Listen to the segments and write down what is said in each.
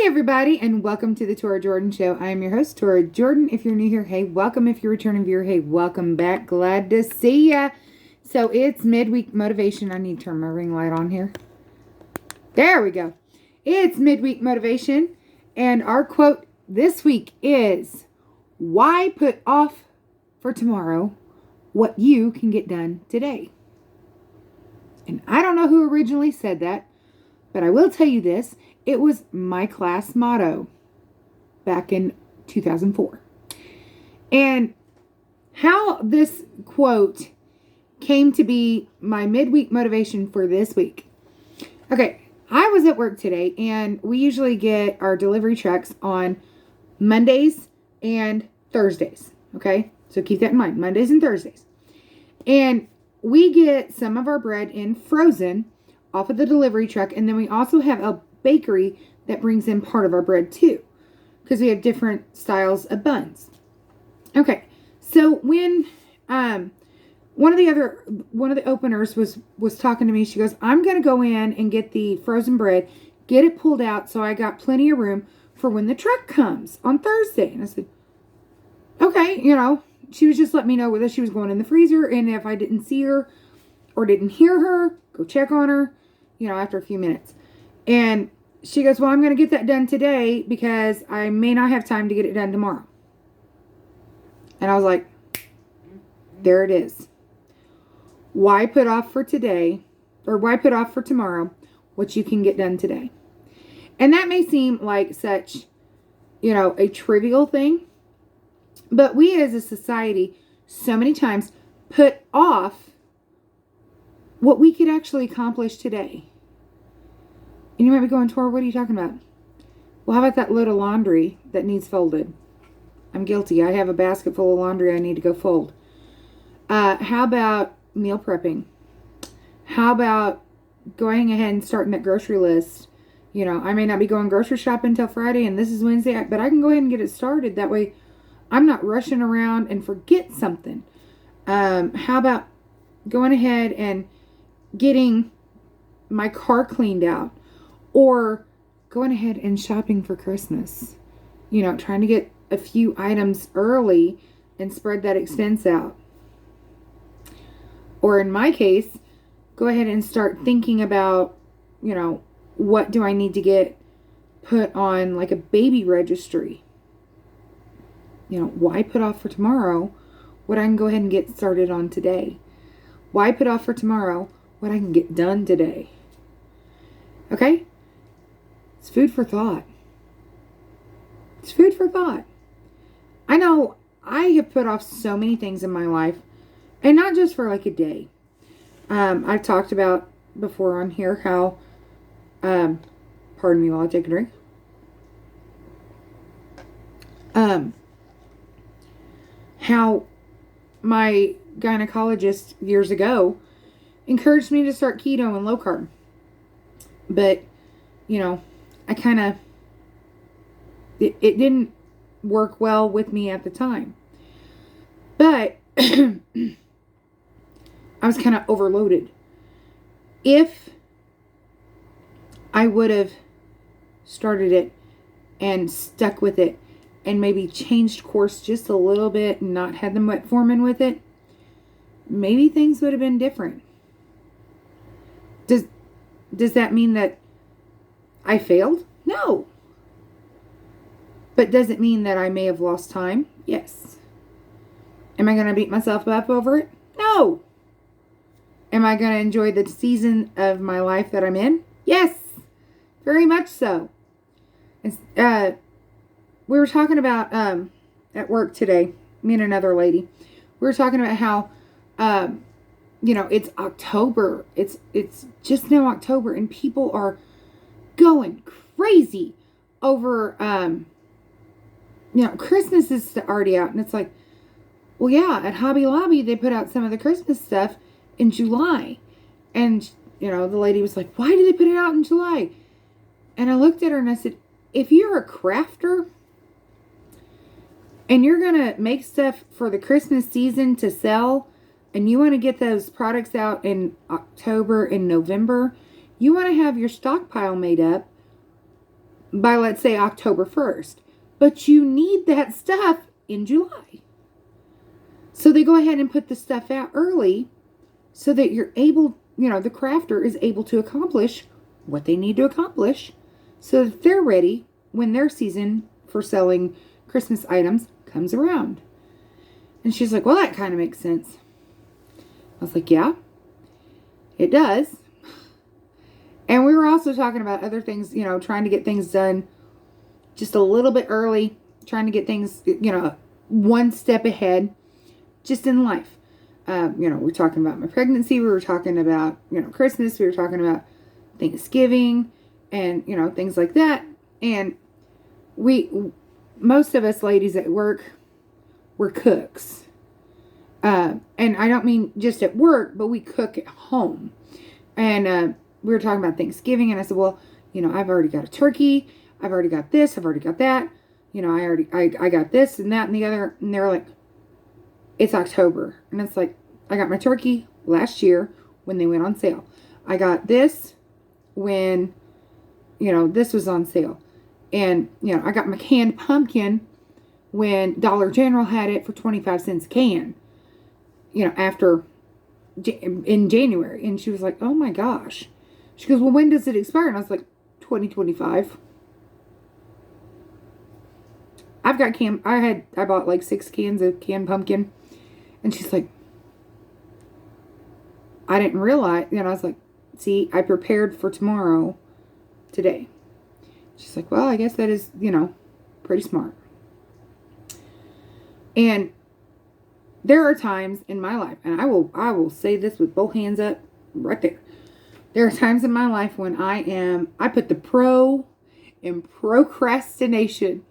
everybody, and welcome to the Tora Jordan Show. I am your host, Tora Jordan. If you're new here, hey, welcome. If you're a returning viewer, hey, welcome back. Glad to see ya. So it's Midweek Motivation. I need to turn my ring light on here. There we go. It's Midweek Motivation, and our quote this week is, "Why put off for tomorrow what you can get done today?" And I don't know who originally said that, but I will tell you this. It was my class motto back in 2004. And how this quote came to be my midweek motivation for this week. Okay, I was at work today, and we usually get our delivery trucks on Mondays and Thursdays. Okay, so keep that in mind, Mondays and Thursdays. And we get some of our bread in frozen off of the delivery truck, and then we also have a bakery that brings in part of our bread too, because we have different styles of buns. Okay, so when one of the openers was talking to me, she goes, "I'm gonna go in and get the frozen bread, get it pulled out, so I got plenty of room for when the truck comes on Thursday." And I said, okay, she was just letting me know whether she was going in the freezer, and if I didn't see her or didn't hear her, go check on her, after a few minutes. And she goes, "Well, I'm going to get that done today because I may not have time to get it done tomorrow." And I was like, there it is. Why put off for today, or why put off for tomorrow what you can get done today? And that may seem like such, a trivial thing, but we as a society so many times put off what we could actually accomplish today. And you might be going, "Tora, what are you talking about?" Well, how about that load of laundry that needs folded? I'm guilty. I have a basket full of laundry I need to go fold. How about meal prepping? How about going ahead and starting that grocery list? I may not be going grocery shopping until Friday, and this is Wednesday, but I can go ahead and get it started. That way I'm not rushing around and forget something. How about going ahead and getting my car cleaned out? Or going ahead and shopping for Christmas. Trying to get a few items early and spread that expense out. Or in my case, go ahead and start thinking about, what do I need to get put on like a baby registry? Why put off for tomorrow what I can go ahead and get started on today? Why put off for tomorrow what I can get done today? Okay? It's food for thought. It's food for thought. I know I have put off so many things in my life, and not just for like a day. I've talked about before on here how, pardon me while I take a drink. How my gynecologist years ago encouraged me to start keto and low carb. But, I kind of, it didn't work well with me at the time. But I was kind of overloaded. If I would have started it and stuck with it and maybe changed course just a little bit and not had the metformin with it, maybe things would have been different. Does that mean that I failed? No. But does it mean that I may have lost time? Yes. Am I going to beat myself up over it? No. Am I going to enjoy the season of my life that I'm in? Yes. Very much so. We were talking about at work today, me and another lady. We were talking about how it's October. It's just now October, and people are going crazy over, Christmas is already out. And it's like, well, yeah, at Hobby Lobby, they put out some of the Christmas stuff in July. And, the lady was like, "Why did they put it out in July?" And I looked at her and I said, if you're a crafter and you're going to make stuff for the Christmas season to sell, and you want to get those products out in October and November, you want to have your stockpile made up by, let's say, October 1st. But you need that stuff in July. So they go ahead and put the stuff out early so that you're able, the crafter is able to accomplish what they need to accomplish so that they're ready when their season for selling Christmas items comes around. And she's like, well, that kind of makes sense. I was like, yeah, it does. And we were also talking about other things, trying to get things done just a little bit early, trying to get things, one step ahead, just in life. We're talking about my pregnancy. We were talking about, Christmas. We were talking about Thanksgiving and, things like that. And most of us ladies at work, we're cooks. And I don't mean just at work, but we cook at home. And we were talking about Thanksgiving, and I said, well, I've already got a turkey. I've already got this. I've already got that. I got this and that and the other. And they're like, it's October. And it's like, I got my turkey last year when they went on sale. I got this when, this was on sale. And, I got my canned pumpkin when Dollar General had it for 25 cents a can, in January. And she was like, oh my gosh. She goes, well, when does it expire? And I was like, 2025. I bought like 6 cans of canned pumpkin. And she's like, I didn't realize, I was like, see, I prepared for tomorrow today. She's like, well, I guess that is, pretty smart. And there are times in my life, and I will say this with both hands up right there. There are times in my life when I put the pro in procrastination.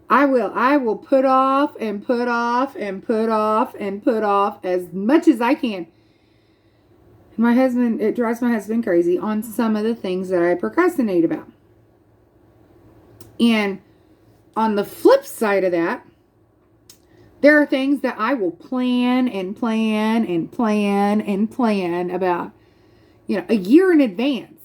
I will put off and put off and put off and put off as much as I can. It drives my husband crazy on some of the things that I procrastinate about. And on the flip side of that, there are things that I will plan and plan and plan and plan about, a year in advance.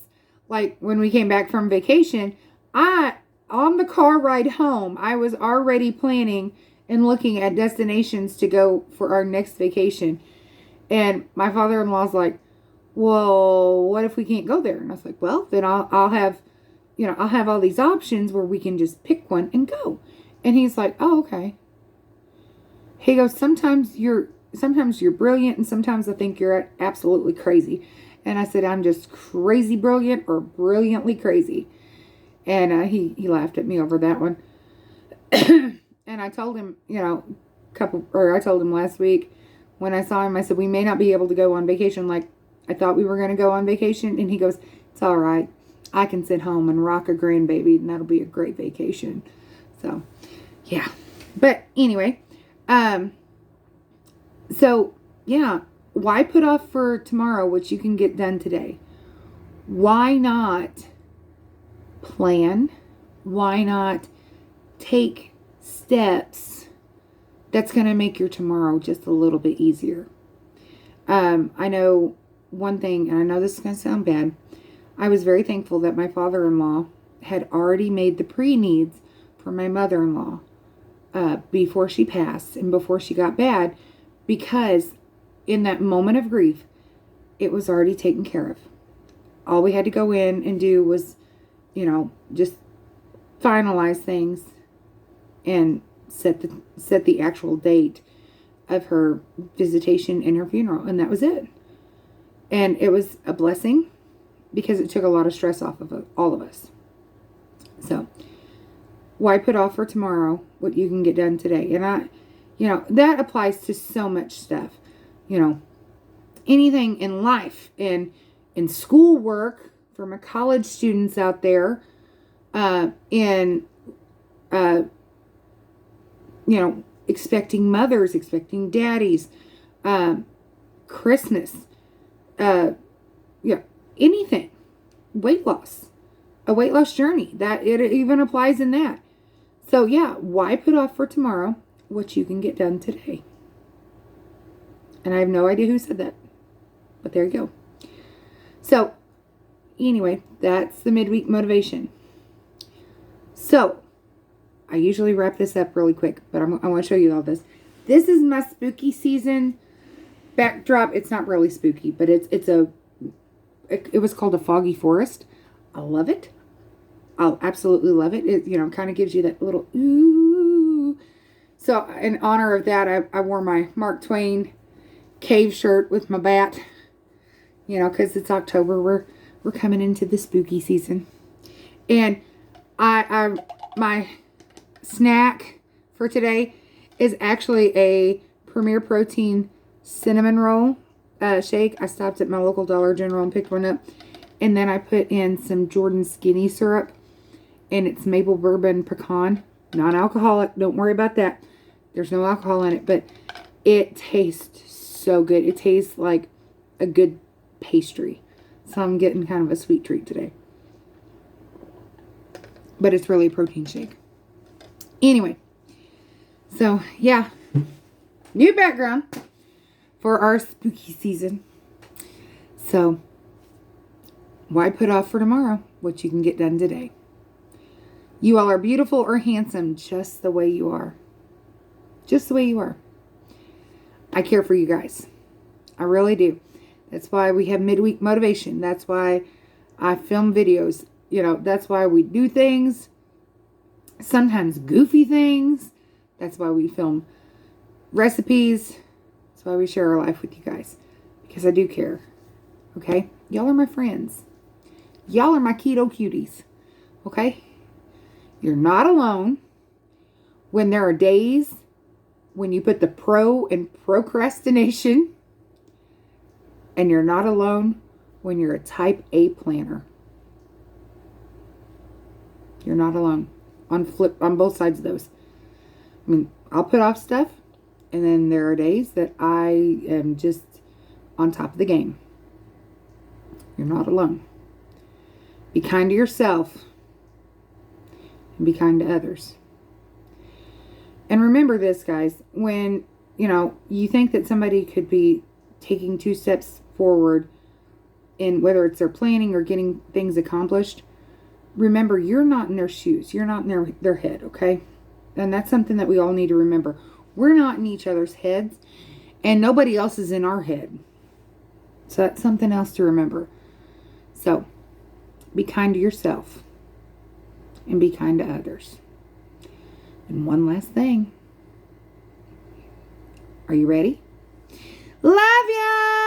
Like when we came back from vacation, on the car ride home, I was already planning and looking at destinations to go for our next vacation. And my father-in-law's like, well, what if we can't go there? And I was like, well, then I'll have all these options where we can just pick one and go. And he's like, oh, okay. He goes, sometimes you're brilliant, and sometimes I think you're absolutely crazy. And I said, I'm just crazy brilliant or brilliantly crazy. And he laughed at me over that one. And I told him, I told him last week when I saw him, I said, we may not be able to go on vacation like I thought we were going to go on vacation. And he goes, it's all right. I can sit home and rock a grandbaby, and that'll be a great vacation. So, yeah. But anyway, why put off for tomorrow what you can get done today? Why not plan? Why not take steps that's going to make your tomorrow just a little bit easier? I know one thing, and I know this is going to sound bad. I was very thankful that my father-in-law had already made the pre-needs for my mother-in-law before she passed and before she got bad, because in that moment of grief, it was already taken care of. All we had to go in and do was, just finalize things and set the actual date of her visitation and her funeral, and that was it. And it was a blessing because it took a lot of stress off of all of us. So, why put off for tomorrow what you can get done today? And that applies to so much stuff. Anything in life, in schoolwork for my college students out there, expecting mothers, expecting daddies, Christmas, anything, weight loss, a weight loss journey, that it even applies in that. So why put off for tomorrow what you can get done today? And I have no idea who said that, but there you go. So anyway, that's the midweek motivation. So, I usually wrap this up really quick, but I want to show you all this. This is my spooky season backdrop. It's not really spooky, but it was called a foggy forest. I love it. I'll absolutely love it. It, kind of gives you that little ooh. So in honor of that, I wore my Mark Twain cave shirt with my bat. Because it's October. We're coming into the spooky season. And my snack for today is actually a Premier Protein cinnamon roll shake. I stopped at my local Dollar General and picked one up. And then I put in some Jordan Skinny syrup. And it's maple bourbon pecan. Non-alcoholic. Don't worry about that. There's no alcohol in it. But it tastes so good. It tastes like a good pastry. So I'm getting kind of a sweet treat today. But it's really a protein shake. Anyway. So, yeah. New background for our spooky season. So, why put off for tomorrow what you can get done today? You all are beautiful or handsome just the way you are. Just the way you are. I care for you guys. I really do. That's why we have Midweek Motivation. That's why I film videos. That's why we do things. Sometimes goofy things. That's why we film recipes. That's why we share our life with you guys. Because I do care. Okay? Y'all are my friends. Y'all are my keto cuties. Okay? You're not alone when there are days when you put the pro in procrastination. And you're not alone when you're a type A planner. You're not alone. On both sides of those. I mean, I'll put off stuff. And then there are days that I am just on top of the game. You're not alone. Be kind to yourself. And be kind to others. And remember this, guys. When, you think that somebody could be taking 2 steps forward in whether it's their planning or getting things accomplished, remember, you're not in their shoes. You're not in their head, okay? And that's something that we all need to remember. We're not in each other's heads, and nobody else is in our head. So that's something else to remember. So, be kind to yourself, and be kind to others. And one last thing. Are you ready? Love ya!